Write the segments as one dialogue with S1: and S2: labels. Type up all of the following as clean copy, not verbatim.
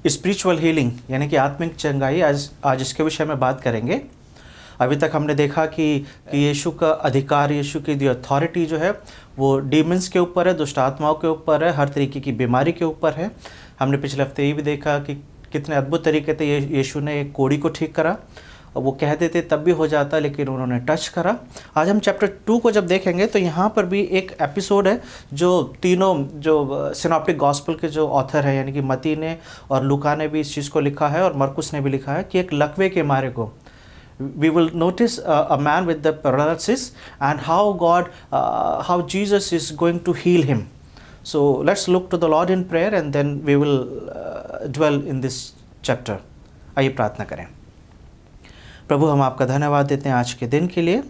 S1: Spiritual healing यानी कि आत्मिक चंगाई, आज इसके विषय में बात करेंगे। अभी तक हमने देखा कि यीशु का अधिकार, यीशु की दी अथॉरिटी जो है वो डीमंस के ऊपर है, दुष्ट आत्माओं के ऊपर है, हर तरीके की बीमारी के ऊपर है। हमने पिछले हफ्ते ये भी देखा कि कितने अद्भुत तरीके से यीशु ने एक कोढ़ी को ठीक करा। वो कह देते तब भी हो जाता, लेकिन उन्होंने टच करा। आज हम चैप्टर 2 को जब देखेंगे तो यहाँ पर भी एक एपिसोड है जो तीनों जो सिनॉप्टिक गॉस्पेल के जो ऑथर है यानी कि मती ने और लूका ने भी इस चीज़ को लिखा है और मरकुस ने भी लिखा है कि एक लकवे के मारे को we will notice a man with the paralysis and how Jesus is going to heal him. So let's look to the Lord in prayer and then we will dwell in this chapter. आइए प्रार्थना करें। प्रभु, हम आपका धन्यवाद देते हैं आज के दिन के लिए।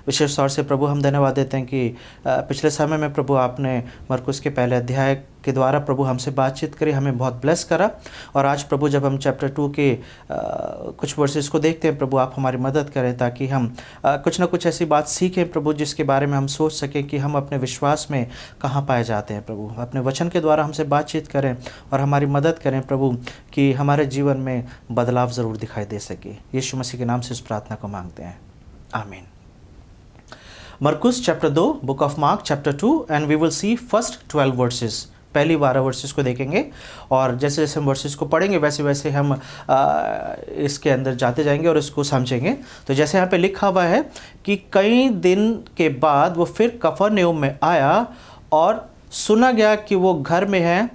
S1: विशेष तौर से प्रभु हम धन्यवाद देते हैं कि पिछले समय में प्रभु आपने मरकुस के पहले अध्याय के द्वारा प्रभु हमसे बातचीत करी, हमें बहुत ब्लेस करा। और आज प्रभु जब हम चैप्टर 2 के कुछ वर्सेस को देखते हैं, प्रभु आप हमारी मदद करें ताकि हम कुछ ना कुछ ऐसी बात सीखें प्रभु जिसके बारे में हम सोच सकें कि हम अपने विश्वास में कहाँ पाए जाते हैं। प्रभु अपने वचन के द्वारा हमसे बातचीत करें और हमारी मदद करें प्रभु कि हमारे जीवन में बदलाव ज़रूर दिखाई दे सके। यीशु मसीह के नाम से इस प्रार्थना को मांगते हैं, आमीन। मरकुस chapter 2, book of Mark chapter 2 and we will see first 12 verses. पहली 12 वर्सेस को देखेंगे और जैसे जैसे हम वर्सेस को पढ़ेंगे वैसे वैसे हम इसके अंदर जाते जाएंगे और इसको समझेंगे। तो जैसे यहाँ पे लिखा हुआ है कि कई दिन के बाद वो फिर कफरनहूम में आया और सुना गया कि वो घर में है।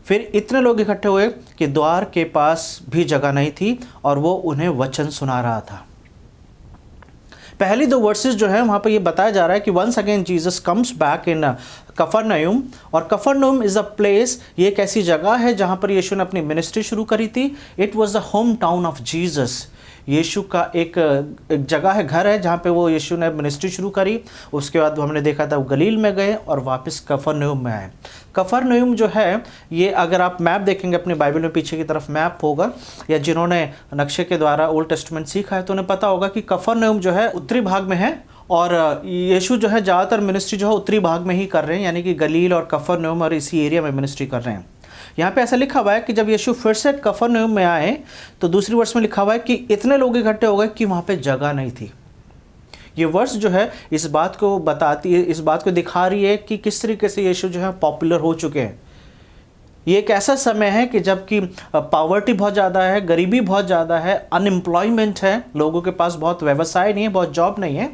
S1: फिर इतने लोग इकट्ठे हुए कि द्वार के पास भी जगह नहीं थी और वो उन्हें वचन सुना रहा था। पहली 2 वर्सेस जो है वहाँ पर ये बताया जा रहा है कि once again Jesus comes back in Capernaum. और कफरनहूम इज़ अ प्लेस, ये एक ऐसी जगह है जहाँ पर यीशु ने अपनी मिनिस्ट्री शुरू करी थी। It was the home town of Jesus. यीशु का एक जगह है, घर है जहाँ पे वो यीशु ने मिनिस्ट्री शुरू करी। उसके बाद हमने देखा था वो गलील में गए और वापस कफरनहूम में आए। कफरनहूम जो है ये अगर आप मैप देखेंगे अपनी बाइबल में पीछे की तरफ मैप होगा, या जिन्होंने नक्शे के द्वारा ओल्ड टेस्टमेंट सीखा है तो उन्हें पता होगा कि कफरनहूम जो है उत्तरी भाग में है और यीशु जो है ज़्यादातर मिनिस्ट्री जो है उत्तरी भाग में ही कर रहे हैं, यानी कि गलील और कफरनहूम और इसी एरिया में मिनिस्ट्री कर रहे हैं। यहाँ पे ऐसा लिखा हुआ है कि जब यीशु फिर से कफरनहूम में आए तो दूसरी वर्ष में लिखा हुआ है कि इतने लोग इकट्ठे हो गए कि वहाँ पे जगह नहीं थी। ये वर्ष जो है इस बात को बताती है, इस बात को दिखा रही है कि किस तरीके से यीशु जो है पॉपुलर हो चुके हैं। ये एक ऐसा समय है कि जबकि पॉवर्टी बहुत ज़्यादा है, गरीबी बहुत ज़्यादा है, अनएम्प्लॉयमेंट है, लोगों के पास बहुत व्यवसाय नहीं है, बहुत जॉब नहीं है,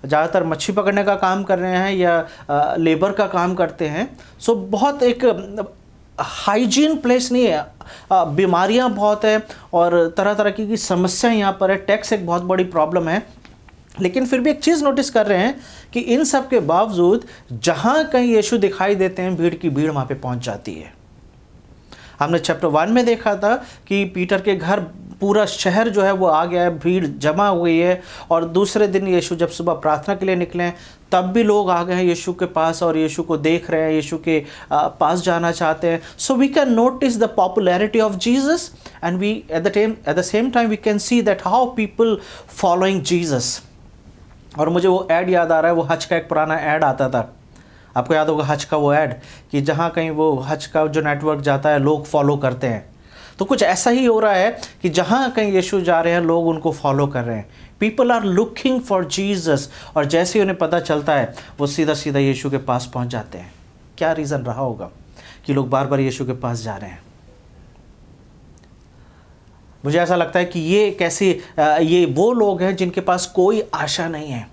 S1: ज़्यादातर मच्छी पकड़ने का काम कर रहे हैं या लेबर का काम करते हैं। सो बहुत एक हाइजीन प्लेस नहीं है, बीमारियां बहुत है और तरह तरह की समस्याएं यहाँ पर है। टैक्स एक बहुत बड़ी प्रॉब्लम है। लेकिन फिर भी एक चीज़ नोटिस कर रहे हैं कि इन सब के बावजूद जहाँ कहीं यीशु दिखाई देते हैं भीड़ की भीड़ वहाँ पे पहुँच जाती है। हमने चैप्टर 1 में देखा था कि पीटर के घर पूरा शहर जो है वो आ गया है, भीड़ जमा हुई है। और दूसरे दिन यीशु जब सुबह प्रार्थना के लिए निकले तब भी लोग आ गए हैं यीशु के पास और यीशु को देख रहे हैं, यीशु के पास जाना चाहते हैं। So we can notice the popularity of Jesus and we at the same time we can see that how people following Jesus. और मुझे वो ऐड याद आ रहा है, वो हज का एक पुराना ऐड आता था, आपको याद होगा हज का वो ऐड, कि जहाँ कहीं वो हज का जो नेटवर्क जाता है लोग फॉलो करते हैं। तो कुछ ऐसा ही हो रहा है कि जहाँ कहीं यीशु जा रहे हैं लोग उनको फॉलो कर रहे हैं। People are looking for Jesus और जैसे ही उन्हें पता चलता है वो सीधा सीधा यीशु के पास पहुँच जाते हैं। क्या रीज़न रहा होगा कि लोग बार बार यीशु के पास जा रहे हैं? मुझे ऐसा लगता है कि ये वो लोग हैं जिनके पास कोई आशा नहीं है।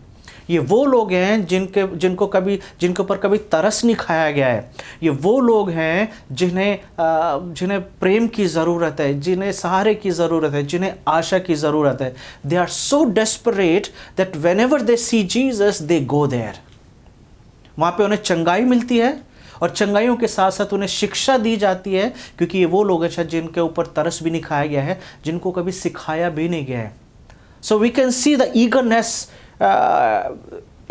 S1: ये वो लोग हैं जिनके ऊपर कभी तरस नहीं खाया गया है। ये वो लोग हैं जिन्हें प्रेम की ज़रूरत है, जिन्हें सहारे की ज़रूरत है, जिन्हें आशा की ज़रूरत है। They are so desperate that whenever they see Jesus they go there. वहाँ पे उन्हें चंगाई मिलती है और चंगाइयों के साथ साथ उन्हें शिक्षा दी जाती है, क्योंकि ये वो लोग हैं शायद जिनके ऊपर तरस भी नहीं खाया गया है, जिनको कभी सिखाया भी नहीं गया है। So we can see the eagerness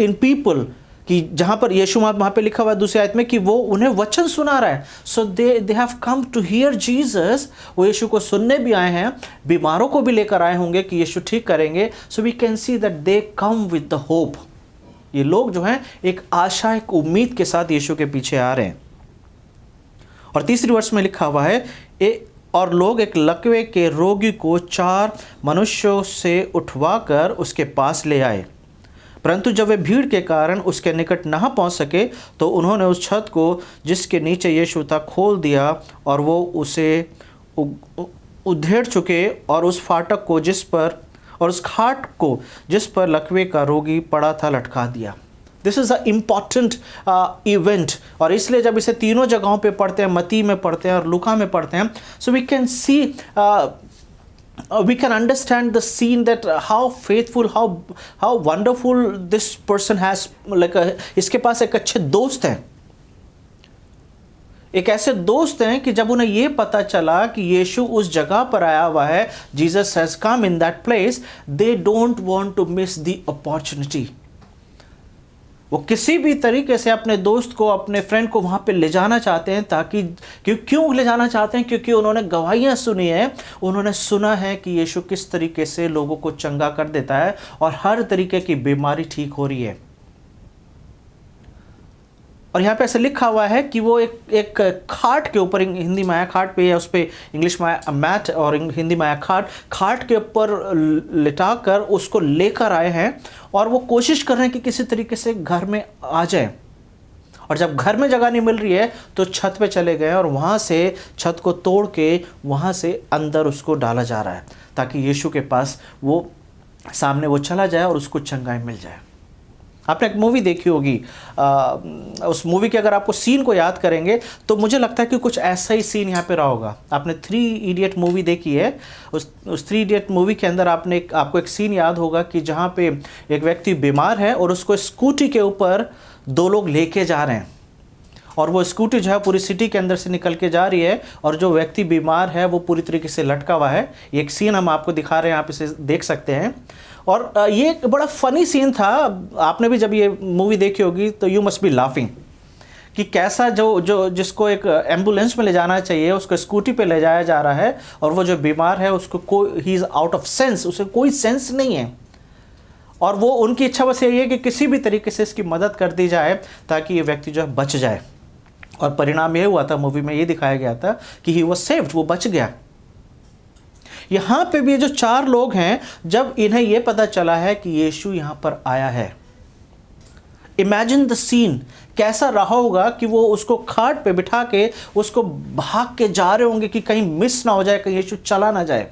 S1: in people कि जहाँ पर यीशु वहाँ पे लिखा हुआ है दूसरी आयत में कि वो उन्हें वचन सुना रहा है। So they have come to hear Jesus. वो यीशु को सुनने भी आए हैं, बीमारों को भी लेकर आए होंगे कि यीशु ठीक करेंगे। So we can see that they come with the hope. ये लोग जो हैं एक आशा, एक उम्मीद के साथ यीशु के पीछे आ रहे हैं। और तीसरी वर्ष में लिखा हुआ है और लोग एक लकवे के रोगी को 4 मनुष्यों से उठवाकर उसके पास ले आए, परंतु जब वे भीड़ के कारण उसके निकट न पहुंच सके तो उन्होंने उस छत को जिसके नीचे यीशु था खोल दिया, और वो उसे उधेड़ चुके, और उस फाटक को जिस पर और उस खाट को जिस पर लकवे का रोगी पड़ा था लटका दिया। This is a important event, और इसलिए जब इसे तीनों जगहों पे पढ़ते हैं, मत्ती में पढ़ते हैं और लूका में पढ़ते हैं, so we can see we can understand the scene that how faithful, how wonderful this person has, like इसके पास एक अच्छे दोस्त हैं, एक ऐसे दोस्त हैं कि जब उन्हें ये पता चला कि यीशु उस जगह पर आया हुआ है, Jesus has come in that place, they don't want to miss the opportunity. वो किसी भी तरीके से अपने दोस्त को, अपने फ्रेंड को वहाँ पे ले जाना चाहते हैं, ताकि क्यों ले जाना चाहते हैं? क्योंकि उन्होंने गवाहियाँ सुनी है, उन्होंने सुना है कि यीशु किस तरीके से लोगों को चंगा कर देता है और हर तरीके की बीमारी ठीक हो रही है। और यहाँ पे ऐसे लिखा हुआ है कि वो एक खाट के ऊपर, हिंदी में आया खाट पे, या उस पर इंग्लिश में आया मैट और हिंदी में आया खाट के ऊपर लिटाकर उसको लेकर आए हैं, और वो कोशिश कर रहे हैं कि किसी तरीके से घर में आ जाए। और जब घर में जगह नहीं मिल रही है तो छत पे चले गए, और वहाँ से छत को तोड़ के वहाँ से अंदर उसको डाला जा रहा है, ताकि यीशु के पास वो सामने वो चला जाए और उसको चंगाई मिल जाए। आपने एक मूवी देखी होगी, उस मूवी के अगर आपको सीन को याद करेंगे तो मुझे लगता है कि कुछ ऐसा ही सीन यहाँ पे रहा होगा। आपने 3 इडियट मूवी देखी है, उस 3 इडियट मूवी के अंदर आपको एक सीन याद होगा कि जहाँ पे एक व्यक्ति बीमार है और उसको स्कूटी के ऊपर 2 लोग लेके जा रहे हैं, और वो स्कूटी जो है पूरी सिटी के अंदर से निकल के जा रही है, और जो व्यक्ति बीमार है वो पूरी तरीके से लटका हुआ है। ये एक सीन हम आपको दिखा रहे हैं, आप इसे देख सकते हैं। और ये एक बड़ा फनी सीन था। आपने भी जब ये मूवी देखी होगी तो यू मस्ट बी लाफिंग कि कैसा जिसको एक एम्बुलेंस में ले जाना चाहिए उसको स्कूटी पे ले जाया जा रहा है, और वो जो बीमार है उसको he is out of sense, उसे कोई सेंस नहीं है, और वो उनकी इच्छा बस यही है कि किसी भी तरीके से इसकी मदद कर दी जाए ताकि ये व्यक्ति जो है बच जाए। और परिणाम ये हुआ था, मूवी में ये दिखाया गया था कि ही वाज सेव्ड, वो बच गया। यहाँ पे भी जो 4 लोग हैं, जब इन्हें ये पता चला है कि यीशु यहाँ पर आया है, इमेजिन द सीन, कैसा रहा होगा कि वो उसको खाट पे बिठा के उसको भाग के जा रहे होंगे कि कहीं मिस ना हो जाए, कहीं यीशु चला ना जाए।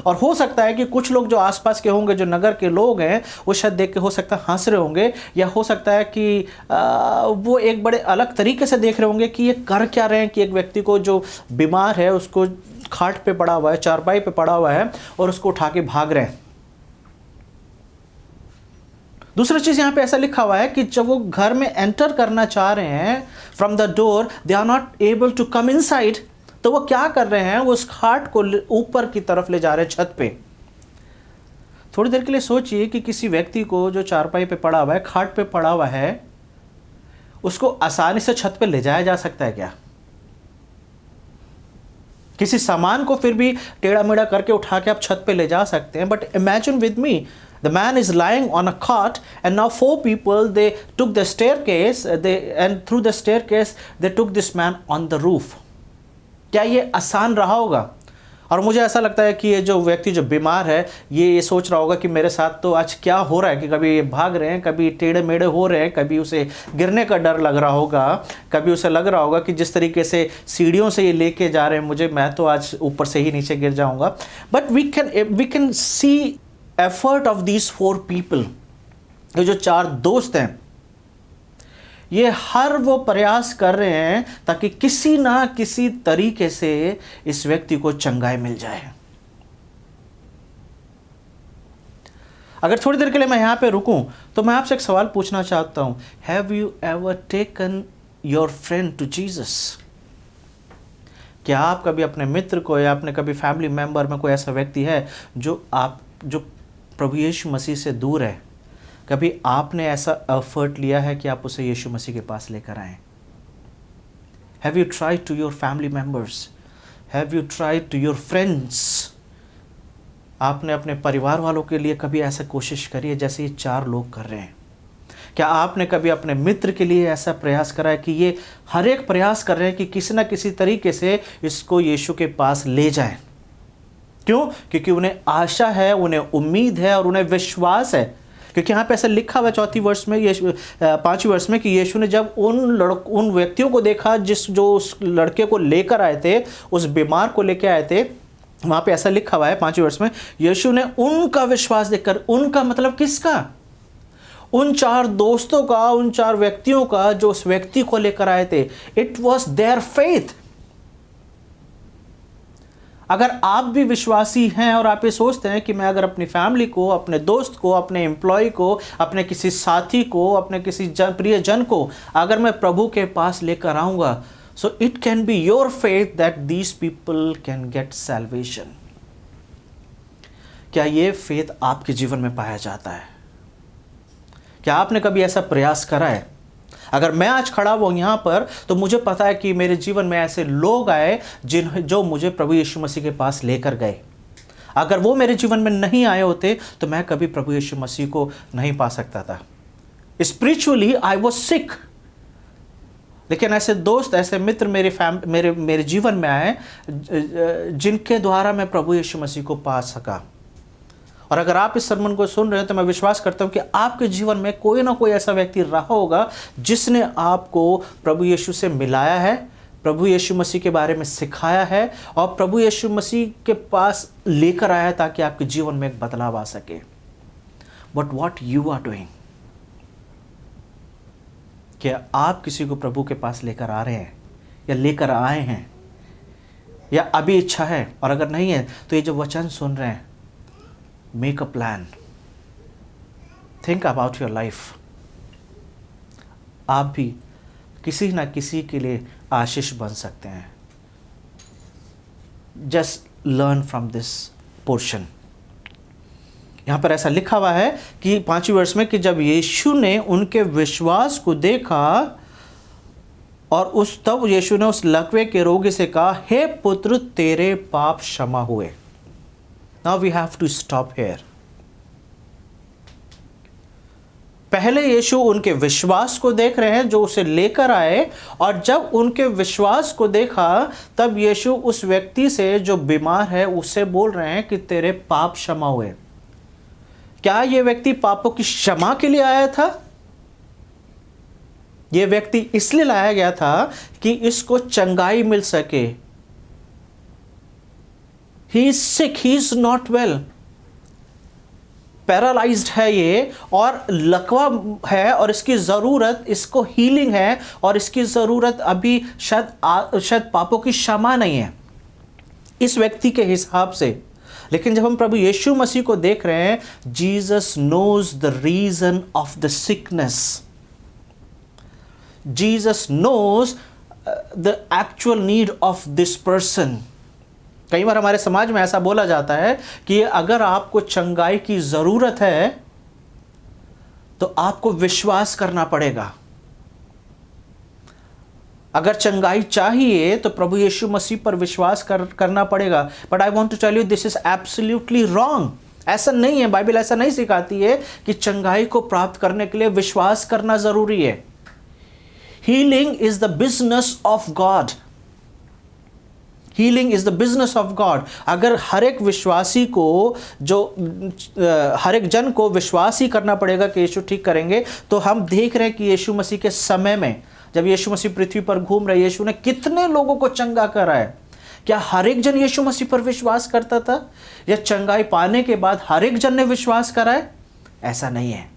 S1: और हो सकता है कि कुछ लोग जो आसपास के होंगे, जो नगर के लोग हैं, वो शायद देख के हो सकता है हंस रहे होंगे, या हो सकता है कि वो एक बड़े अलग तरीके से देख रहे होंगे कि ये कर क्या रहे हैं कि एक व्यक्ति को जो बीमार है उसको खाट पे पड़ा हुआ है, चारपाई पे पड़ा हुआ है, और उसको उठा के भाग रहे हैं। दूसरा चीज यहां पे ऐसा लिखा हुआ है कि जब वो घर में एंटर करना चाह रहे हैं from the door, they are not able to come inside, तो वो क्या कर रहे हैं, वो उस खाट को ऊपर की तरफ ले जा रहे हैं, छत पे। थोड़ी देर के लिए सोचिए कि किसी व्यक्ति को जो चारपाई पे पड़ा हुआ है, खाट पे पड़ा हुआ है, उसको आसानी से छत पे ले जाया जा सकता है क्या? किसी सामान को फिर भी टेढ़ा मेढ़ा करके उठा के आप छत पे ले जा सकते हैं, but imagine with me, the man is lying on a cot, and now 4 people, they took the staircase, and through the staircase they took this man on the roof. क्या ये आसान रहा होगा? और मुझे ऐसा लगता है कि ये जो व्यक्ति जो बीमार है, ये सोच रहा होगा कि मेरे साथ तो आज क्या हो रहा है, कि कभी ये भाग रहे हैं, कभी टेढ़े मेढ़े हो रहे हैं, कभी उसे गिरने का डर लग रहा होगा, कभी उसे लग रहा होगा कि जिस तरीके से सीढ़ियों से ये लेके जा रहे हैं मुझे, मैं तो आज ऊपर से ही नीचे गिर जाऊंगा। But we can see effort of these 4 people, ये जो 4 दोस्त हैं, ये हर वो प्रयास कर रहे हैं ताकि किसी ना किसी तरीके से इस व्यक्ति को चंगाई मिल जाए। अगर थोड़ी देर के लिए मैं यहां पे रुकूं तो मैं आपसे एक सवाल पूछना चाहता हूं, have you ever taken your friend to Jesus? क्या आप कभी अपने मित्र को या अपने कभी फैमिली मेंबर में कोई ऐसा व्यक्ति है जो प्रभु यीशु मसीह से दूर है, कभी आपने ऐसा एफर्ट लिया है कि आप उसे यीशु मसीह के पास लेकर आएं? Have you tried to your family members? Have you tried to your friends? आपने अपने परिवार वालों के लिए कभी ऐसा कोशिश करी है जैसे ये 4 लोग कर रहे हैं? क्या आपने कभी अपने मित्र के लिए ऐसा प्रयास करा है कि ये हर एक प्रयास कर रहे हैं कि किसी ना किसी तरीके से इसको यीशु के पास ले जाएं? क्यों? क्योंकि उन्हें आशा है, उन्हें उम्मीद है और उन्हें विश्वास है। क्योंकि यहाँ पे ऐसा लिखा हुआ है 4 वर्ष में, 5 वर्ष में, कि यीशु ने जब उन व्यक्तियों को देखा जो उस लड़के को लेकर आए थे, उस बीमार को लेकर आए थे, वहाँ पे ऐसा लिखा हुआ है 5 वर्ष में, यीशु ने उनका विश्वास देखकर, उनका मतलब किसका? उन 4 दोस्तों का, उन 4 व्यक्तियों का जो उस व्यक्ति को लेकर आए थे। It was their faith. अगर आप भी विश्वासी हैं और आप ये सोचते हैं कि मैं अगर अपनी फैमिली को, अपने दोस्त को, अपने एम्प्लॉय को, अपने किसी साथी को, अपने किसी प्रियजन को अगर मैं प्रभु के पास लेकर आऊँगा, so it can be your faith that these people can get salvation. क्या ये फेथ आपके जीवन में पाया जाता है? क्या आपने कभी ऐसा प्रयास करा है? अगर मैं आज खड़ा हूं यहाँ पर, तो मुझे पता है कि मेरे जीवन में ऐसे लोग आए जो मुझे प्रभु यीशु मसीह के पास लेकर गए। अगर वो मेरे जीवन में नहीं आए होते तो मैं कभी प्रभु यीशु मसीह को नहीं पा सकता था। स्पिरिचुअली आई वॉज सिक, लेकिन ऐसे दोस्त, ऐसे मित्र मेरे जीवन में आए जिनके द्वारा मैं प्रभु यीशु मसीह को पा सका। और अगर आप इस सरमन को सुन रहे हैं तो मैं विश्वास करता हूं कि आपके जीवन में कोई ना कोई ऐसा व्यक्ति रहा होगा जिसने आपको प्रभु यीशु से मिलाया है, प्रभु यीशु मसीह के बारे में सिखाया है और प्रभु यीशु मसीह के पास लेकर आया है ताकि आपके जीवन में एक बदलाव आ सके। But what you are doing? क्या आप किसी को प्रभु के पास लेकर आ रहे हैं या लेकर आए हैं, या अभी इच्छा है? और अगर नहीं है तो ये जो वचन सुन रहे हैं, make a plan, think about your life. आप भी किसी ना किसी के लिए आशीष बन सकते हैं। Just learn from this portion. यहां पर ऐसा लिखा हुआ है कि 5वें वर्ष में कि जब यीशु ने उनके विश्वास को देखा और तब यीशु ने उस लकवे के रोगी से कहा, हे पुत्र, तेरे पाप क्षमा हुए। Now we have to stop here. पहले यीशु उनके विश्वास को देख रहे हैं जो उसे लेकर आए, और जब उनके विश्वास को देखा तब यीशु उस व्यक्ति से जो बीमार है उसे बोल रहे हैं कि तेरे पाप क्षमा हुए। क्या यह व्यक्ति पापों की क्षमा के लिए आया था? यह व्यक्ति इसलिए लाया गया था कि इसको चंगाई मिल सके। He is sick, he is not well, paralysed है ये, और लकवा है और इसकी ज़रूरत, इसको हीलिंग है और इसकी ज़रूरत अभी शायद पापों की क्षमा नहीं है इस व्यक्ति के हिसाब से। लेकिन जब हम प्रभु यीशु मसीह को देख रहे हैं, Jesus knows the reason of the sickness, Jesus knows the actual need of this person. कई बार हमारे समाज में ऐसा बोला जाता है कि अगर आपको चंगाई की जरूरत है तो आपको विश्वास करना पड़ेगा। अगर चंगाई चाहिए तो प्रभु यीशु मसीह पर विश्वास करना पड़ेगा। But I want to tell you this is absolutely wrong. ऐसा नहीं है, बाइबल ऐसा नहीं सिखाती है कि चंगाई को प्राप्त करने के लिए विश्वास करना जरूरी है। Healing is the business of God. Healing is the business of God. अगर हर एक विश्वासी को, हर एक जन को विश्वास ही करना पड़ेगा कि यीशु ठीक करेंगे, तो हम देख रहे हैं कि यीशु मसीह के समय में जब यीशु मसीह पृथ्वी पर घूम रहे, यीशु ने कितने लोगों को चंगा करा है। क्या हर एक जन यीशु मसीह पर विश्वास करता था, या चंगाई पाने के बाद हर एक जन ने विश्वास करा है? ऐसा नहीं है,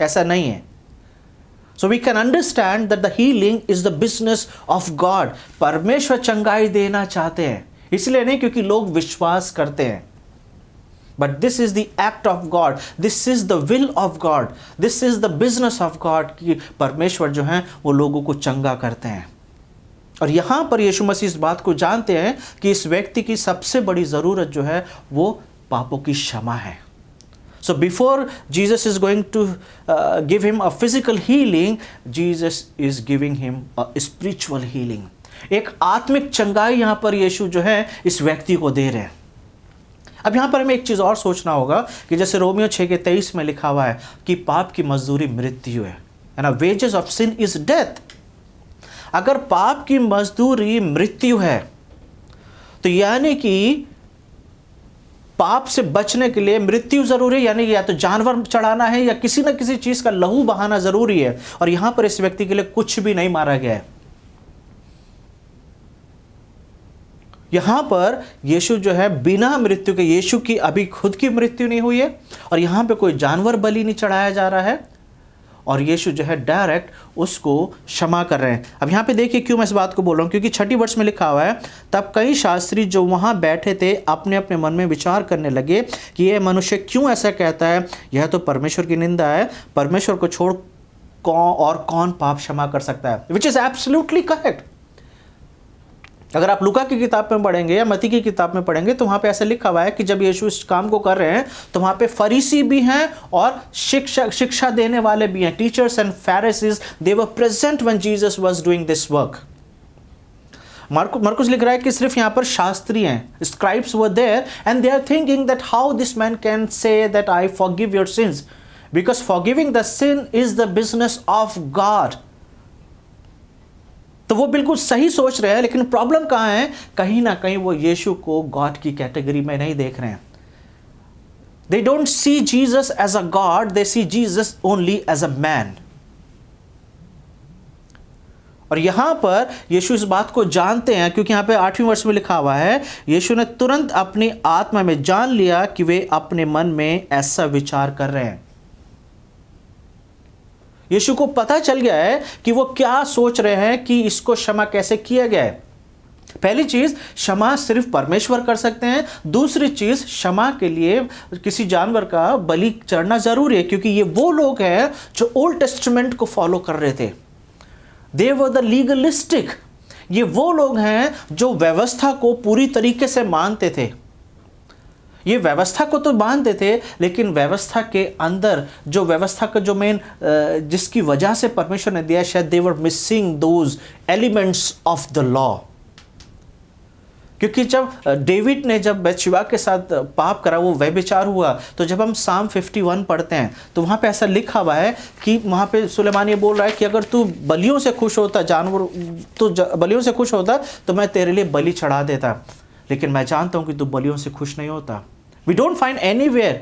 S1: ऐसा नहीं है। So we can understand that the healing is the business of God. परमेश्वर चंगाई देना चाहते हैं, इसलिए नहीं क्योंकि लोग विश्वास करते हैं। But this is the act of God. This is the will of God. This is the business of God कि परमेश्वर जो हैं वो लोगों को चंगा करते हैं। और यहाँ पर यीशु मसीह इस बात को जानते हैं कि इस व्यक्ति की सबसे बड़ी ज़रूरत जो है वो पापों की क्षमा है। So before Jesus is going to give him a physical healing, Jesus is giving him a spiritual healing. एक आत्मिक चंगाई यहाँ पर यीशु जो है इस व्यक्ति को दे रहे हैं। अब यहाँ पर हमें एक चीज़ और सोचना होगा कि जैसे रोमियो 6:23 में लिखा हुआ है कि पाप की मजदूरी मृत्यु है ना, wages of sin is death. अगर पाप की मजदूरी मृत्यु है तो यानी कि पाप से बचने के लिए मृत्यु जरूरी है, यानी या तो जानवर चढ़ाना है या किसी न किसी चीज का लहू बहाना जरूरी है। और यहां पर इस व्यक्ति के लिए कुछ भी नहीं मारा गया है। यहां पर यीशु जो है बिना मृत्यु के, यीशु की अभी खुद की मृत्यु नहीं हुई है और यहां पे कोई जानवर बलि नहीं चढ़ाया जा रहा है और यीशु जो है डायरेक्ट उसको क्षमा कर रहे हैं। अब यहाँ पे देखिए क्यों मैं इस बात को बोल रहा हूँ, क्योंकि 6 वर्ष में लिखा हुआ है, तब कई शास्त्री जो वहाँ बैठे थे अपने अपने मन में विचार करने लगे कि यह मनुष्य क्यों ऐसा कहता है, यह तो परमेश्वर की निंदा है, परमेश्वर को छोड़ कौन पाप क्षमा कर सकता है। Which is absolutely correct. अगर आप लूका की किताब में पढ़ेंगे या मत्ती की किताब में पढ़ेंगे तो वहाँ पे ऐसा लिखा हुआ है कि जब यीशु इस काम को कर रहे हैं तो वहाँ पे फरीसी भी हैं और शिक्षा देने वाले भी हैं। Teachers and Pharisees, they were present when Jesus was doing this work. मार्कुस लिख रहा है कि सिर्फ यहाँ पर शास्त्री हैं, scribes were there and they are thinking that how this man can say that I forgive your sins, because forgiving the sin is the business of God. तो वो बिल्कुल सही सोच रहे हैं, लेकिन प्रॉब्लम कहाँ है, कहीं ना कहीं वो यीशु को गॉड की कैटेगरी में नहीं देख रहे हैं। They don't see Jesus as a God, they see Jesus only as a man. और यहां पर यीशु इस बात को जानते हैं, क्योंकि यहां पे 8वें वर्ष में लिखा हुआ है, यीशु ने तुरंत अपनी आत्मा में जान लिया कि वे अपने मन में ऐसा विचार कर रहे हैं। यीशु को पता चल गया है कि वो क्या सोच रहे हैं कि इसको क्षमा कैसे किया गया है। पहली चीज, क्षमा सिर्फ परमेश्वर कर सकते हैं। दूसरी चीज, क्षमा के लिए किसी जानवर का बलि चढ़ना जरूरी है, क्योंकि ये वो लोग हैं जो ओल्ड टेस्टामेंट को फॉलो कर रहे थे। दे वर द लीगलिस्टिक। ये वो लोग हैं जो व्यवस्था को पूरी तरीके से मानते थे। ये व्यवस्था को तो मानते थे, लेकिन व्यवस्था के अंदर जो व्यवस्था का जो मेन जिसकी वजह से परमेश्वर ने दिया, शायद they were missing those elements of the law. क्योंकि जब डेविड ने जब बैतशेबा के साथ पाप करा, वो व्यभिचार हुआ, तो जब हम साम 51 पढ़ते हैं तो वहाँ पे ऐसा लिखा हुआ है कि वहाँ पे सुलेमान ये बोल रहा है कि अगर तू बलियों से खुश होता, जानवर तो बलियों से खुश होता तो मैं तेरे लिए बलि चढ़ा देता, लेकिन मैं जानता हूं कि तू बलियों से खुश नहीं होता। We don't find anywhere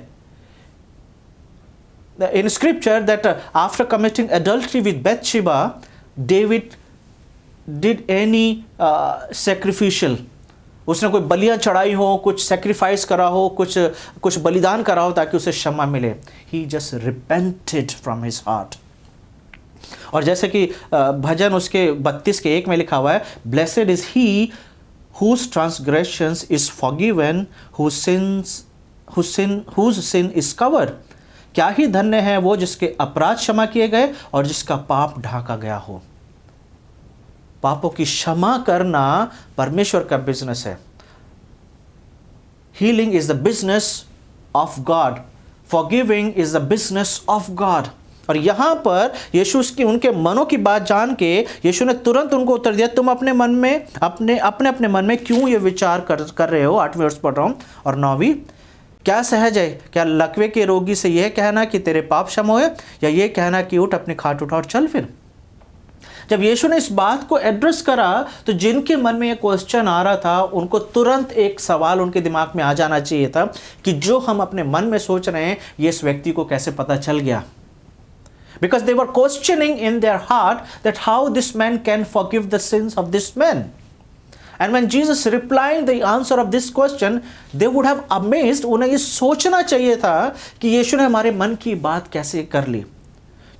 S1: in scripture that after committing adultery with Bathsheba, David did any sacrificial. उसने कोई बलियां चढ़ाई हो, कुछ सेक्रीफाइस करा हो, कुछ बलिदान करा हो ताकि उसे क्षमा मिले। He just repented from his heart. और जैसे कि भजन उसके 32:1 में लिखा हुआ है, Blessed is he whose transgressions is forgiven, whose sin is covered। क्या ही धन्य है वो जिसके अपराध क्षमा किए गए और जिसका पाप ढांका गया हो। पापों की क्षमा करना परमेश्वर का बिजनेस है। Healing is the business of God, forgiving is the business of God. और यहां पर यीशु उसकी उनके मनों की बात जान के यीशु ने तुरंत उनको उत्तर दिया, तुम अपने मन में अपने मन में क्यों ये विचार कर रहे हो। 8वें वर्ष पढ़ रहा हूं और 9वीं, क्या सहज है क्या लकवे के रोगी से यह कहना कि तेरे पाप क्षमा हुए, या ये कहना कि उठ अपनी खाट उठा और चल फिर। जब यीशु ने इस बात को एड्रेस करा तो जिनके मन में ये क्वेश्चन आ रहा था उनको तुरंत एक सवाल उनके दिमाग में आ जाना चाहिए था कि जो हम अपने मन में सोच रहे हैं ये इस व्यक्ति को कैसे पता चल गया। Because they were questioning in their heart that how this man can forgive the sins of this man. And when Jesus replied the answer of this question, they would have amazed। उन्हें ये सोचना चाहिए था कि यीशु ने हमारे मन की बात कैसे कर ली,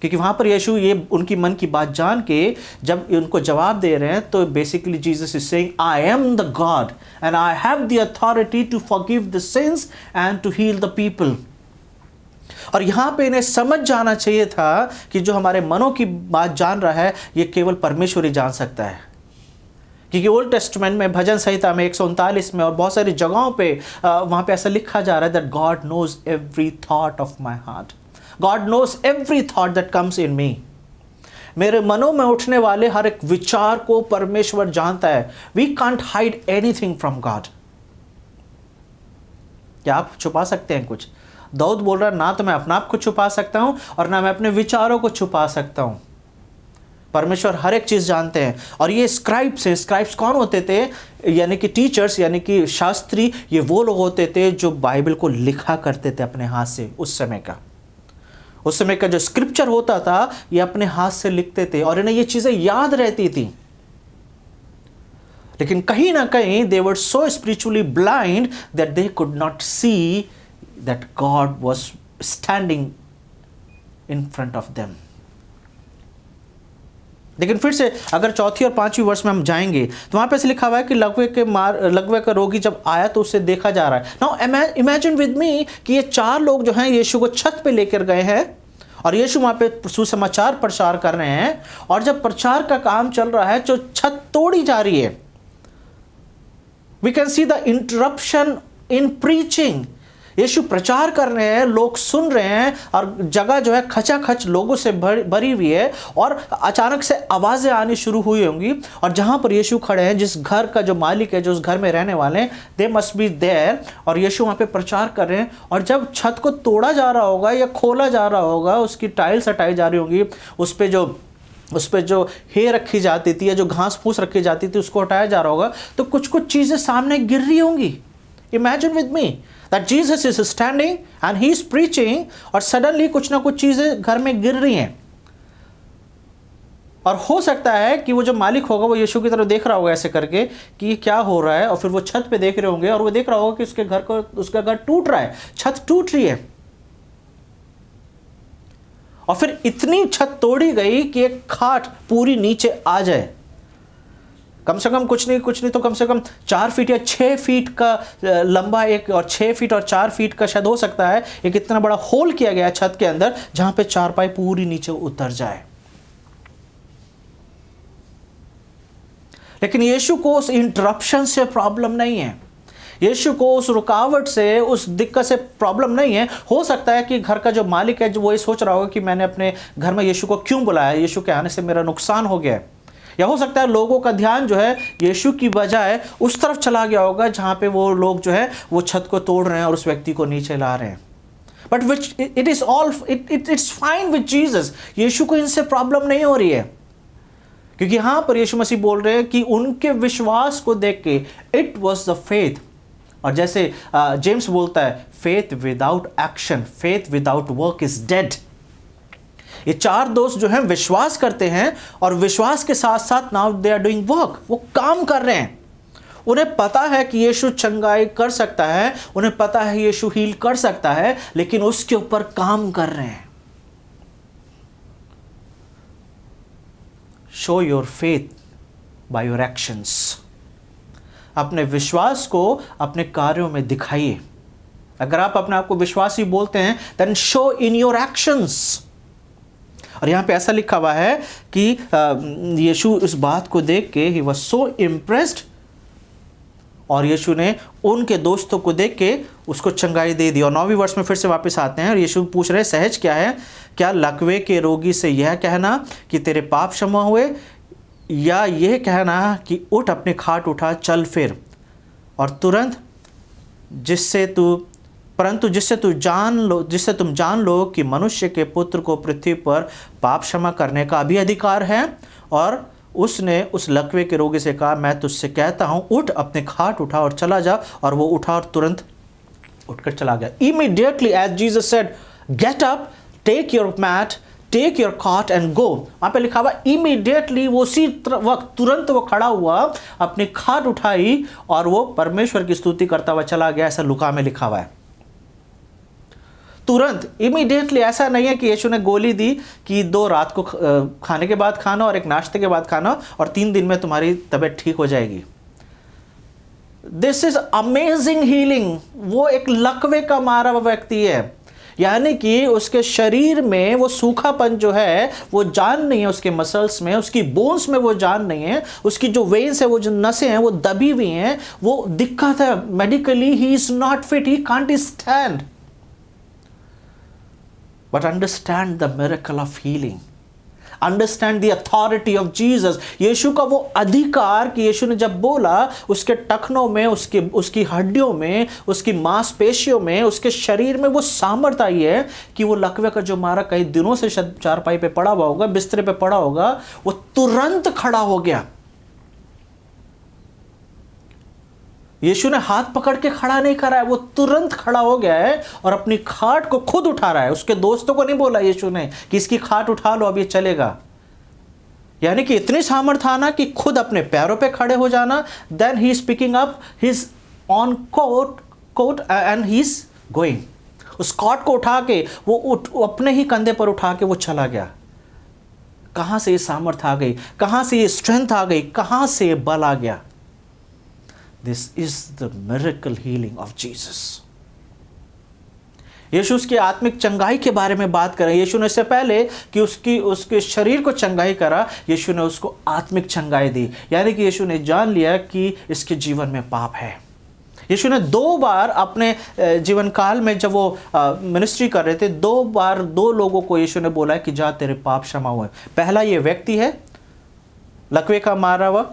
S1: क्योंकि वहाँ पर यीशु ये उनकी मन की बात जान के जब उनको जवाब दे रहे हैं तो basically Jesus is saying I am the God and I have the authority to forgive the sins and to heal the people. और यहाँ पे इन्हें समझ जाना चाहिए था कि जो हमारे मनों की बात जान रहा है ये केवल परमेश्वर ही जान सकता है, क्योंकि ओल्ड टेस्टमेंट में भजन संहिता में 139 में और बहुत सारी जगहों पे वहाँ पे ऐसा लिखा जा रहा है that God knows every thought of my heart, God knows every thought that comes in me. मेरे मनों में उठने वाले हर एक विचार को परमेश्वर जानता है। We can't hide anything from God. क्या आप छुपा सकते हैं कुछ? दाऊद बोल रहा है, ना तो मैं अपना आप को छुपा सकता हूं और ना मैं अपने विचारों को छुपा सकता हूं। परमेश्वर हर एक चीज जानते हैं। और ये स्क्राइब्स हैं। स्क्राइब्स कौन होते थे? यानी कि टीचर्स, यानी कि शास्त्री। ये वो लोग होते थे जो बाइबल को लिखा करते थे अपने हाथ से। उस समय का जो स्क्रिप्चर होता था, ये अपने हाथ से लिखते थे और इन्हें ये चीजें याद रहती थी। लेकिन कहीं ना कहीं they were so spiritually blind that they could not see that God was standing in front of them. लेकिन फिर से अगर चौथी और पांचवी वर्ष में हम जाएंगे तो वहां पे ऐसे लिखा हुआ है कि लकवे का रोगी जब आया तो उसे देखा जा रहा है। नाउ इमेजिन विद मी कि ये 4 लोग जो हैं यीशु को छत पे लेकर गए हैं और यीशु वहां पे सुसमाचार प्रचार कर रहे हैं। और जब प्रचार का काम चल रहा है, जो छत तोड़ी जा रही है, we can see the interruption in preaching. यीशु प्रचार कर रहे हैं, लोग सुन रहे हैं और जगह जो है खचाखच लोगों से भरी हुई है और अचानक से आवाजें आनी शुरू हुई होंगी। और जहां पर यीशु खड़े हैं, जिस घर का जो मालिक है, जो उस घर में रहने वाले हैं, दे मस्ट बी देयर, और यीशु वहां पे प्रचार कर रहे हैं। और जब छत को तोड़ा जा रहा होगा या खोला जा रहा होगा, उसकी टाइल्स हटाई जा रही होंगी, उस पे जो हे रखी जाती थी या जो घास फूस रखी जाती थी उसको हटाया जा रहा होगा, तो कुछ चीजें सामने गिर रही होंगी। Imagine with me that Jesus is standing and he is preaching और suddenly कुछ ना कुछ चीजें घर में गिर रही हैं। और हो सकता है कि वो जो मालिक होगा वो यीशु की तरफ देख रहा होगा ऐसे करके कि ये क्या हो रहा है, और फिर वो छत पे देख रहे होंगे और वो देख रहा होगा कि उसका घर टूट रहा है, छत टूट रही है। और फिर इतनी छत तोड़ी गई कि एक खाट पूरी नीचे आ जाए। कम से कम कुछ नहीं तो कम से कम 4 फीट या 6 फीट का लंबा एक, और 6 फीट और 4 फीट का शायद हो सकता है एक इतना बड़ा होल किया गया है छत के अंदर, जहां पे चारपाई पूरी नीचे उतर जाए। लेकिन यीशु को उस इंटरप्शन से प्रॉब्लम नहीं है। यीशु को उस रुकावट से, उस दिक्कत से प्रॉब्लम नहीं है। हो सकता है कि घर का जो मालिक है, जो वो ये सोच रहा होगा कि मैंने अपने घर में यीशु को क्यों बुलाया, यीशु के आने से मेरा नुकसान हो गया है। या हो सकता है लोगों का ध्यान जो है यीशु की बजाय उस तरफ चला गया होगा जहां पे वो लोग जो है वो छत को तोड़ रहे हैं और उस व्यक्ति को नीचे ला रहे हैं। But which it's fine with Jesus. यीशु को इनसे प्रॉब्लम नहीं हो रही है, क्योंकि यहां पर यीशु मसीह बोल रहे हैं कि उनके विश्वास को देख के इट वॉज द फेथ। और जैसे जेम्स बोलता है, faith without action, faith without work is dead. ये 4 दोस्त जो हैं विश्वास करते हैं और विश्वास के साथ साथ now they are doing work, वो काम कर रहे हैं। उन्हें पता है कि यीशु चंगाई कर सकता है, उन्हें पता है यीशु हील कर सकता है, लेकिन उसके ऊपर काम कर रहे हैं। Show your faith by your actions. अपने विश्वास को अपने कार्यों में दिखाइए। अगर आप अपने आप को विश्वासी बोलते हैं, then show in your actions. और यहाँ पे ऐसा लिखा हुआ है कि यीशु इस बात को देख के ही वॉज सो इम्प्रेस्ड, और यीशु ने उनके दोस्तों को देख के उसको चंगाई दे दी। और 9वीं वर्ष में फिर से वापस आते हैं और यीशु पूछ रहे, सहज क्या है? क्या लकवे के रोगी से यह कहना कि तेरे पाप क्षमा हुए, या यह कहना कि उठ अपने खाट उठा चल फिर? और तुरंत जिससे तुम जान लो कि मनुष्य के पुत्र को पृथ्वी पर पाप क्षमा करने का भी अधिकार है। और उसने उस लकवे के रोगी से कहा, मैं तुझसे कहता हूं, उठ अपने खाट उठा और चला जा। और वो उठा और तुरंत उठकर चला गया। Immediately as Jesus said, get up, take your mat, take your cot and go. वहां पे लिखा हुआ इमीडिएटली, वो उसी वक्त तुरंत वो खड़ा हुआ, अपनी खाट उठाई और वो परमेश्वर की स्तुति करता हुआ चला गया। ऐसा लुका में लिखा हुआ है। तुरंत, इमीडिएटली। ऐसा नहीं है कि यीशु ने गोली दी कि 2 रात को खाने के बाद खाना और 1 नाश्ते के बाद खाना और 3 दिन में तुम्हारी तबीयत ठीक हो जाएगी। This is amazing healing. वो एक लकवे का मारा हुआ व्यक्ति है, यानी कि उसके शरीर में वो सूखापन जो है वो जान नहीं है, उसके मसल्स में, उसकी बोन्स में वो जान नहीं है, उसकी जो वेन्स है, वो जो नसें हैं वो दबी हुई हैं, वो दिक्कत है। Medically he is not fit, he can't stand. But understand the miracle of healing. Understand the authority of Jesus. यीशु का वो अधिकार कि यीशु ने जब बोला, उसके टखनों में, उसकी हड्डियों में, उसकी मांसपेशियों में, उसके शरीर में वो सामर्थ आई है कि वो लकवे का जो मारा कई दिनों से चारपाई पे पड़ा हुआ होगा, बिस्तरे पे पड़ा होगा, वो तुरंत खड़ा हो गया। यीशु ने हाथ पकड़ के खड़ा नहीं करा है, वो तुरंत खड़ा हो गया है और अपनी खाट को खुद उठा रहा है। उसके दोस्तों को नहीं बोला यीशु ने कि इसकी खाट उठा लो, अब ये चलेगा। यानी कि इतनी सामर्थ आना कि खुद अपने पैरों पे खड़े हो जाना। Then he is picking up his own cot and he is going. उस कॉट को उठा के वो अपने ही कंधे पर उठा के वो चला गया। कहां से ये सामर्थ आ गई, कहां से ये स्ट्रेंथ आ गई, कहां से ये बल आ गया? This is the miracle healing of Jesus. यीशु उसकी आत्मिक चंगाई के बारे में बात करें। यीशु ने इससे पहले कि उसके शरीर को चंगाई करा, यीशु ने उसको आत्मिक चंगाई दी। यानी कि यीशु ने जान लिया कि इसके जीवन में पाप है। यीशु ने 2 बार अपने जीवन काल में जब वो मिनिस्ट्री कर रहे थे, 2 बार 2 लोगों को यीशु ने बोला कि जा तेरे पाप क्षमा हुए। पहला ये व्यक्ति है लकवे का मारा हुआ,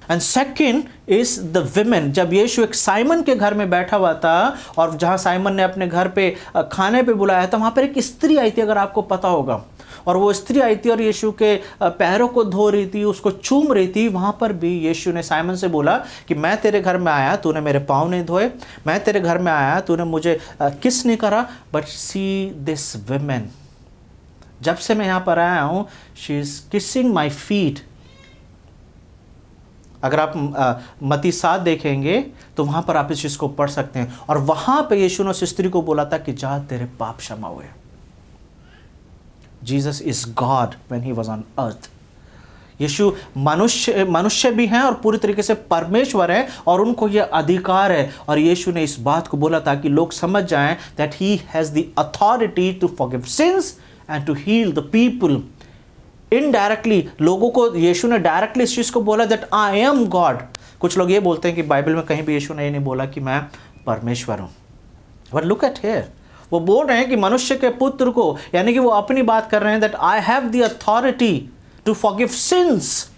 S1: and second is the women. जब यीशु एक साइमन के घर में बैठा हुआ था और जहां साइमन ने अपने घर पे खाने पे बुलाया था, वहां पर एक स्त्री आई थी, अगर आपको पता होगा। और वो स्त्री आई थी और यीशु के पैरों को धो रही थी, उसको चूम रही थी। वहां पर भी यीशु ने साइमन से बोला कि मैं तेरे घर में आया, तूने मेरे पाँव नहीं धोए। मैं तेरे घर में आया, तूने मुझे किस नहीं करा। बट सी दिस विमेन, जब से मैं यहाँ पर आया हूँ, she is kissing my feet. अगर आप मत्ती 7 देखेंगे तो वहां पर आप इस चीज को पढ़ सकते हैं। और वहां पे यीशु ने उस स्त्री को बोला था कि जा तेरे पाप क्षमा हुए। Jesus is God when he was on earth. यीशु मनुष्य भी हैं और पूरी तरीके से परमेश्वर है, और उनको यह अधिकार है। और यीशु ने इस बात को बोला था कि लोग समझ जाएं that he has the authority to forgive sins and to heal the people. Indirectly लोगों को यीशु ने डायरेक्टली इस चीज को बोला दैट आई एम गॉड। कुछ लोग ये बोलते हैं कि बाइबल में कहीं भी यीशु ने ये नहीं बोला कि मैं परमेश्वर हूं। बट लुक एट हियर, वो बोल रहे हैं कि मनुष्य के पुत्र को, यानी कि वो अपनी बात कर रहे हैं that I have the authority to forgive sins.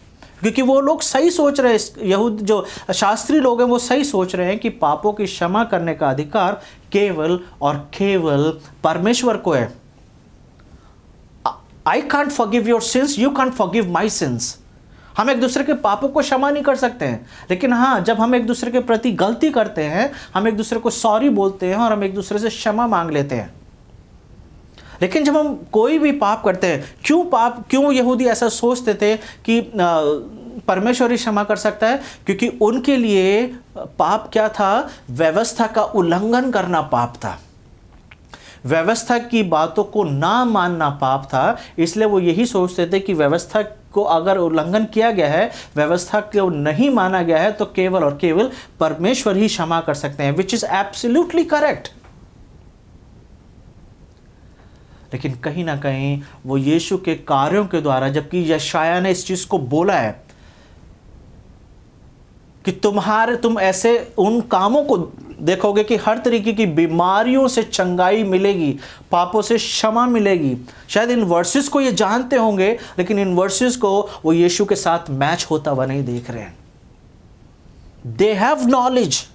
S1: क्योंकि वो लोग सही सोच रहे हैं, यहूद जो शास्त्री लोग हैं वो सही सोच रहे हैं कि पापों की क्षमा करने का अधिकार केवल और केवल परमेश्वर को है। I can't forgive your sins, you can't forgive my sins. हम एक दूसरे के पापों को क्षमा नहीं कर सकते हैं, लेकिन हाँ, जब हम एक दूसरे के प्रति गलती करते हैं, हम एक दूसरे को सॉरी बोलते हैं और हम एक दूसरे से क्षमा मांग लेते हैं। लेकिन जब हम कोई भी पाप करते हैं, क्यों यहूदी ऐसा सोचते थे कि परमेश्वर ही क्षमा कर सकता है? क्योंकि उनके लिए पाप क्या था? व्यवस्था का उल्लंघन करना पाप था। व्यवस्था की बातों को ना मानना पाप था। इसलिए वो यही सोचते थे कि व्यवस्था को अगर उल्लंघन किया गया है, व्यवस्था को नहीं माना गया है, तो केवल और केवल परमेश्वर ही क्षमा कर सकते हैं, विच इज एब्सोल्युटली करेक्ट। लेकिन कहीं ना कहीं वो यीशु के कार्यों के द्वारा, जबकि यशायाह ने इस चीज को बोला है कि तुम ऐसे उन कामों को देखोगे कि हर तरीके की बीमारियों से चंगाई मिलेगी, पापों से क्षमा मिलेगी। शायद इन वर्सेस को ये जानते होंगे, लेकिन इन वर्सेस को वो यीशु के साथ मैच होता हुआ नहीं देख रहे हैं। They have knowledge,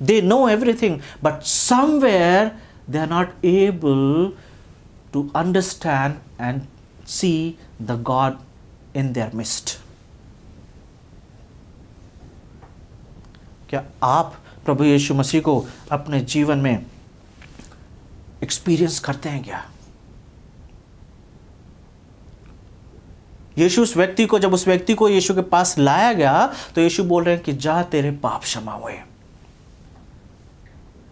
S1: they know everything, but somewhere they are not able to understand and see the God in their midst. क्या आप प्रभु यीशु मसीह को अपने जीवन में एक्सपीरियंस करते हैं क्या? यीशु जब उस व्यक्ति को यीशु के पास लाया गया, तो यीशु बोल रहे हैं कि जा तेरे पाप क्षमा हुए।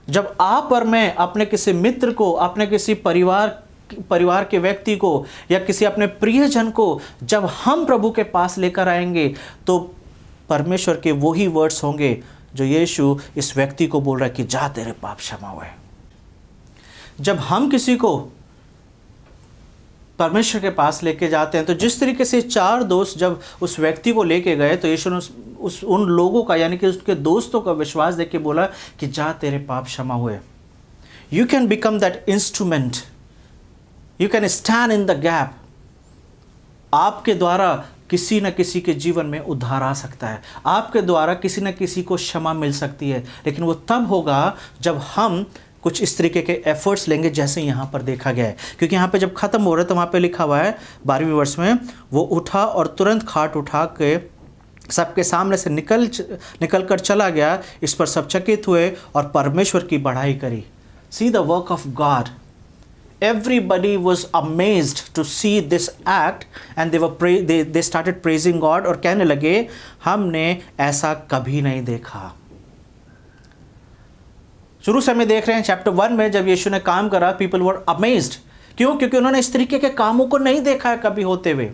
S1: जब आप और मैं अपने किसी मित्र को, अपने किसी परिवार के व्यक्ति को या किसी अपने प्रियजन को जब हम प्रभु के पास लेकर आएंगे, तो परमेश्वर के वही वर्ड्स होंगे जो यीशु इस व्यक्ति को बोल रहा है कि जा तेरे पाप क्षमा हुए। जब हम किसी को परमेश्वर के पास लेके जाते हैं, तो जिस तरीके से 4 दोस्त जब उस व्यक्ति को लेके गए, तो यीशु ने उन लोगों का, यानी कि उसके दोस्तों का विश्वास देख के बोला कि जा तेरे पाप क्षमा हुए। You can become that instrument, you can stand in the gap आपके द्वारा किसी न किसी के जीवन में उद्धार आ सकता है, आपके द्वारा किसी न किसी को क्षमा मिल सकती है, लेकिन वो तब होगा जब हम कुछ इस तरीके के एफर्ट्स लेंगे जैसे यहाँ पर देखा गया है। क्योंकि यहाँ पे जब ख़त्म हो रहा है तो वहाँ पे लिखा हुआ है 12वें वर्ष में, वो उठा और तुरंत खाट उठा के सबके सामने से निकल कर चला गया। इस पर सब चकित हुए और परमेश्वर की बढ़ाई करी। See the work of God. Everybody was amazed to see this act and they started praising God और कहने लगे हमने ऐसा कभी नहीं देखा। शुरू से हमें देख रहे हैं चैप्टर 1 में जब यीशु ने काम करा, पीपल वर अमेज्ड। क्यों? क्योंकि उन्होंने इस तरीके के कामों को नहीं देखा है कभी होते हुए।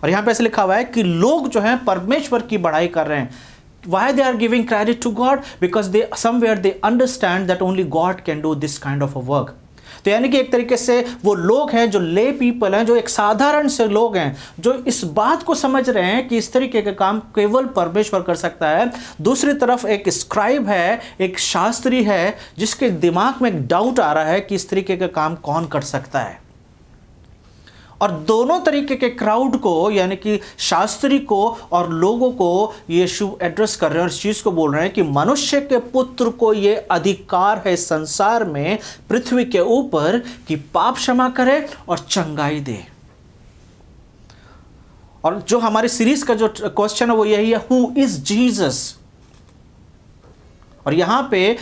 S1: और यहाँ पे ऐसे लिखा हुआ है कि लोग जो हैं परमेश्वर की बढ़ाई कर रहे हैं। Why they are giving credit to God? Because somewhere they understand that only God can do this kind of a work. तो यानी कि एक तरीके से वो लोग हैं जो ले पीपल हैं, जो एक साधारण से लोग हैं, जो इस बात को समझ रहे हैं कि इस तरीके का काम केवल परमेश्वर कर सकता है। दूसरी तरफ एक स्क्राइब है, एक शास्त्री है, जिसके दिमाग में एक डाउट आ रहा है कि इस तरीके का काम कौन कर सकता है। और दोनों तरीके के क्राउड को, यानी कि शास्त्री को और लोगों को यीशु एड्रेस कर रहे हैं और इस चीज को बोल रहे हैं कि मनुष्य के पुत्र को ये अधिकार है संसार में, पृथ्वी के ऊपर, कि पाप क्षमा करे और चंगाई दे। और जो हमारी सीरीज का जो क्वेश्चन है वो यही है, हु इज जीसस। और यहाँ पे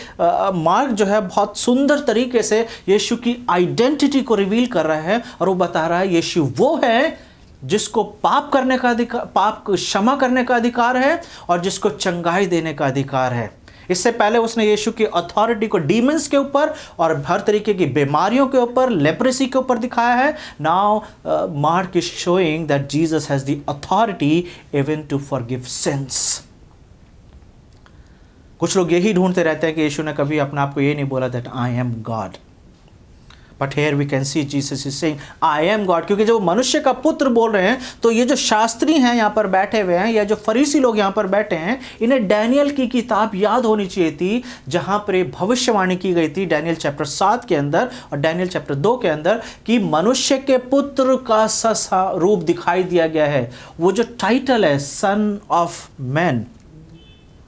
S1: मार्क जो है बहुत सुंदर तरीके से यीशु की आइडेंटिटी को रिवील कर रहा है और वो बता रहा है यीशु वो है जिसको पाप करने का अधिकार, पाप को क्षमा करने का अधिकार है और जिसको चंगाई देने का अधिकार है। इससे पहले उसने यीशु की अथॉरिटी को डीमंस के ऊपर और हर तरीके की बीमारियों के ऊपर, लेप्रेसी के ऊपर दिखाया है। Now Mark is showing that Jesus has the authority even to forgive sins. कुछ लोग यही ढूंढते रहते हैं कि यीशु ने कभी अपने आप को ये नहीं बोला that I am God, but here we can see Jesus is saying I am God. क्योंकि जब मनुष्य का पुत्र बोल रहे हैं तो ये जो शास्त्री हैं यहाँ पर बैठे हुए हैं, या जो फरीसी लोग यहाँ पर बैठे हैं, इन्हें डैनियल की किताब याद होनी चाहिए थी, जहाँ पर भविष्यवाणी की गई थी डैनियल चैप्टर 7 के अंदर और डैनियल चैप्टर 2 के अंदर, कि मनुष्य के पुत्र का ससा रूप दिखाई दिया गया है। वो जो टाइटल है सन ऑफ मैन,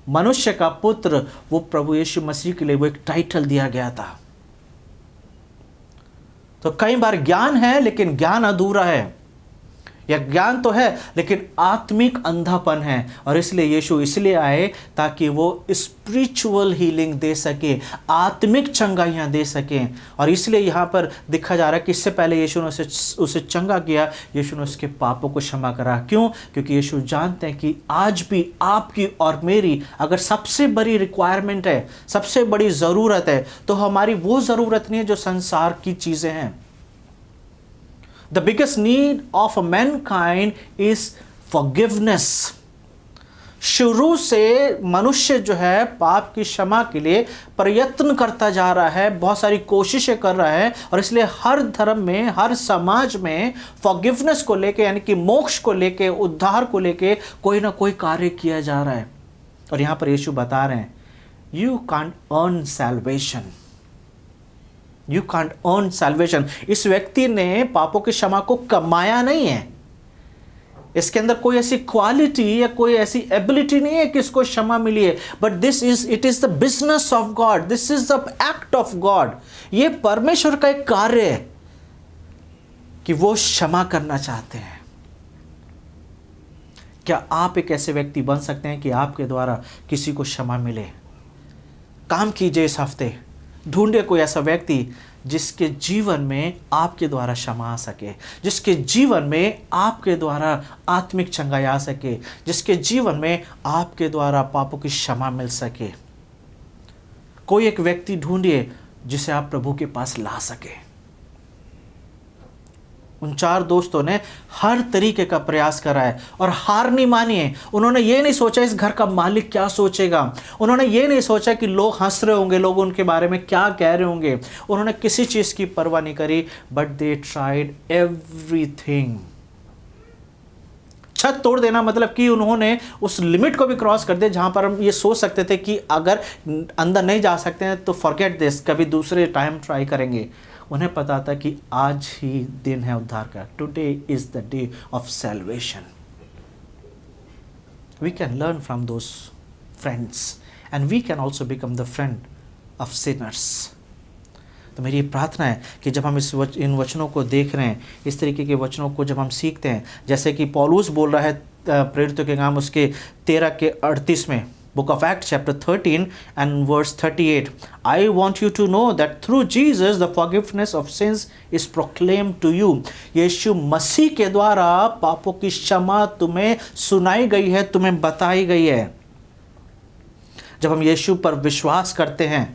S1: मनुष्य का पुत्र, वो प्रभु यीशु मसीह के लिए वो एक टाइटल दिया गया था। तो कई बार ज्ञान है लेकिन ज्ञान अधूरा है, या ज्ञान तो है लेकिन आत्मिक अंधापन है। और इसलिए यीशु इसलिए आए ताकि वो स्पिरिचुअल हीलिंग दे सके, आत्मिक चंगाइयाँ दे सकें। और इसलिए यहाँ पर दिखा जा रहा है कि इससे पहले यीशु ने उसे चंगा किया, यीशु ने उसके पापों को क्षमा करा। क्यों? क्योंकि यीशु जानते हैं कि आज भी आपकी और मेरी अगर सबसे बड़ी रिक्वायरमेंट है, सबसे बड़ी ज़रूरत है, तो हमारी वो ज़रूरत नहीं है जो संसार की चीज़ें हैं। The biggest need of mankind is forgiveness. शुरू से मनुष्य जो है पाप की क्षमा के लिए प्रयत्न करता जा रहा है, बहुत सारी कोशिशें कर रहा है, और इसलिए हर धर्म में, हर समाज में फॉरगिवनेस को लेके, यानी कि मोक्ष को लेके, उद्धार को लेके कोई ना कोई कार्य किया जा रहा है। और यहाँ पर यीशु बता रहे हैं you can't earn salvation, you can't earn salvation. इस व्यक्ति ने पापों की क्षमा को कमाया नहीं है, इसके अंदर कोई ऐसी क्वालिटी या कोई ऐसी एबिलिटी नहीं है कि इसको क्षमा मिली है, but it is the business of God, this is the act of God. ये परमेश्वर का एक कार्य है कि वो क्षमा करना चाहते हैं। क्या आप एक ऐसे व्यक्ति बन सकते हैं कि आपके द्वारा किसी को क्षमा मिले? काम कीजिए इस हफ्ते, ढूंढिए कोई ऐसा व्यक्ति जिसके जीवन में आपके द्वारा क्षमा आ सके, जिसके जीवन में आपके द्वारा आत्मिक चंगाई आ सके, जिसके जीवन में आपके द्वारा पापों की क्षमा मिल सके। कोई एक व्यक्ति ढूंढिए जिसे आप प्रभु के पास ला सके। उन 4 दोस्तों ने हर तरीके का प्रयास करा है और हार नहीं मानी है। उन्होंने ये नहीं सोचा इस घर का मालिक क्या सोचेगा, उन्होंने ये नहीं सोचा कि लोग हंस रहे होंगे, लोग उनके बारे में क्या कह रहे होंगे। उन्होंने किसी चीज़ की परवाह नहीं करी, बट दे ट्राइड एवरीथिंग। छत तोड़ देना मतलब कि उन्होंने उस लिमिट को भी क्रॉस कर दिया जहां पर हम ये सोच सकते थे कि अगर अंदर नहीं जा सकते हैं तो फॉरगेट दिस, कभी दूसरे टाइम ट्राई करेंगे। उन्हें पता था कि आज ही दिन है उद्धार का, today is the day of salvation. We can learn from those friends and we can also become the friend of sinners. तो मेरी ये प्रार्थना है कि जब हम इन वचनों को देख रहे हैं, इस तरीके के वचनों को जब हम सीखते हैं, जैसे कि पौलुस बोल रहा है प्रेरितों के काम उसके 13 के 38 में, book of act chapter 13 and verse 38, I want you to know that through Jesus the forgiveness of sins is proclaim to you. यीशु मसीह के द्वारा पापों की क्षमा तुम्हें सुनाई गई है, तुम्हें बताई गई है। जब हम यीशु पर विश्वास करते हैं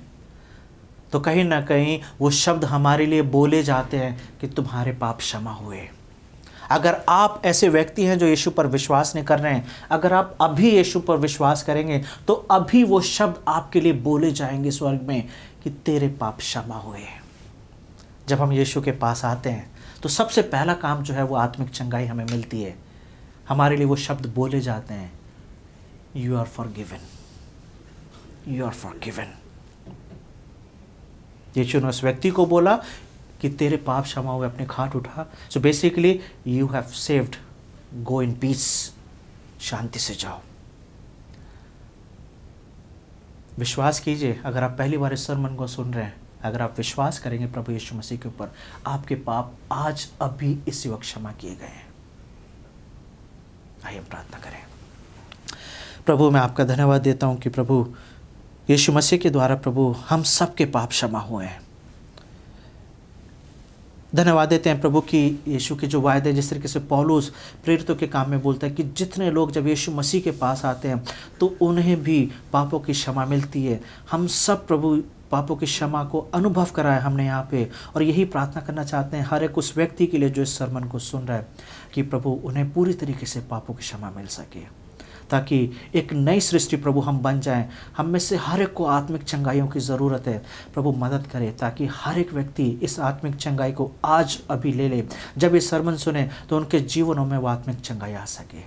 S1: तो कहीं ना कहीं वो शब्द हमारे लिए बोले जाते हैं कि तुम्हारे पाप क्षमा हुए। अगर आप ऐसे व्यक्ति हैं जो यीशु पर विश्वास नहीं कर रहे हैं, अगर आप अभी यीशु पर विश्वास करेंगे तो अभी वो शब्द आपके लिए बोले जाएंगे स्वर्ग में कि तेरे पाप क्षमा हुए। जब हम यीशु के पास आते हैं तो सबसे पहला काम जो है वो आत्मिक चंगाई हमें मिलती है। हमारे लिए वो शब्द बोले जाते हैं, you are forgiven, you are forgiven. यीशु ने उस व्यक्ति को बोला कि तेरे पाप क्षमा हुए, अपने खाट उठा। So basically you have saved, go in peace, शांति से जाओ। विश्वास कीजिए, अगर आप पहली बार इस सरमन को सुन रहे हैं, अगर आप विश्वास करेंगे प्रभु यीशु मसीह के ऊपर, आपके पाप आज अभी इसी वक्त क्षमा किए गए हैं। आइए हम प्रार्थना करें। प्रभु मैं आपका धन्यवाद देता हूं कि प्रभु यीशु मसीह के द्वारा प्रभु हम सब के पाप क्षमा हुए हैं। धन्यवाद देते हैं प्रभु कि यीशु के जो वायदे, जिस तरीके से पौलुस प्रेरितों के काम में बोलता है कि जितने लोग जब यीशु मसीह के पास आते हैं तो उन्हें भी पापों की क्षमा मिलती है। हम सब प्रभु पापों की क्षमा को अनुभव कराया हमने यहाँ पे, और यही प्रार्थना करना चाहते हैं हर एक उस व्यक्ति के लिए जो इस सरमन को सुन रहा है कि प्रभु उन्हें पूरी तरीके से पापों की क्षमा मिल सके, ताकि एक नई सृष्टि प्रभु हम बन जाएं। हम में से हर एक को आत्मिक चंगाइयों की ज़रूरत है। प्रभु मदद करे ताकि हर एक व्यक्ति इस आत्मिक चंगाई को आज अभी ले ले। जब ये सरमन सुने तो उनके जीवनों में वो आत्मिक चंगाई आ सके।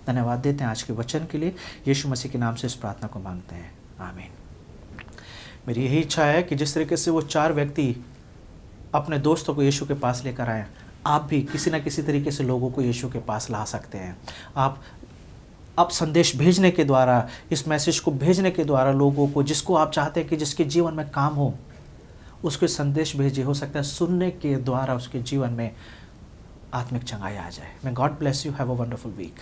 S1: धन्यवाद देते हैं आज के वचन के लिए। यीशु मसीह के नाम से इस प्रार्थना को मांगते हैं, आमीन। मेरी यही इच्छा है कि जिस तरीके से वो 4 व्यक्ति अपने दोस्तों को यीशु के पास लेकर आए, आप भी किसी न किसी तरीके से लोगों को यीशु के पास ला सकते हैं। आप संदेश भेजने के द्वारा, इस मैसेज को भेजने के द्वारा लोगों को, जिसको आप चाहते हैं कि जिसके जीवन में काम हो, उसको संदेश भेजिए। हो सकता है सुनने के द्वारा उसके जीवन में आत्मिक चंगाई आ जाए। May God bless you. Have a wonderful week.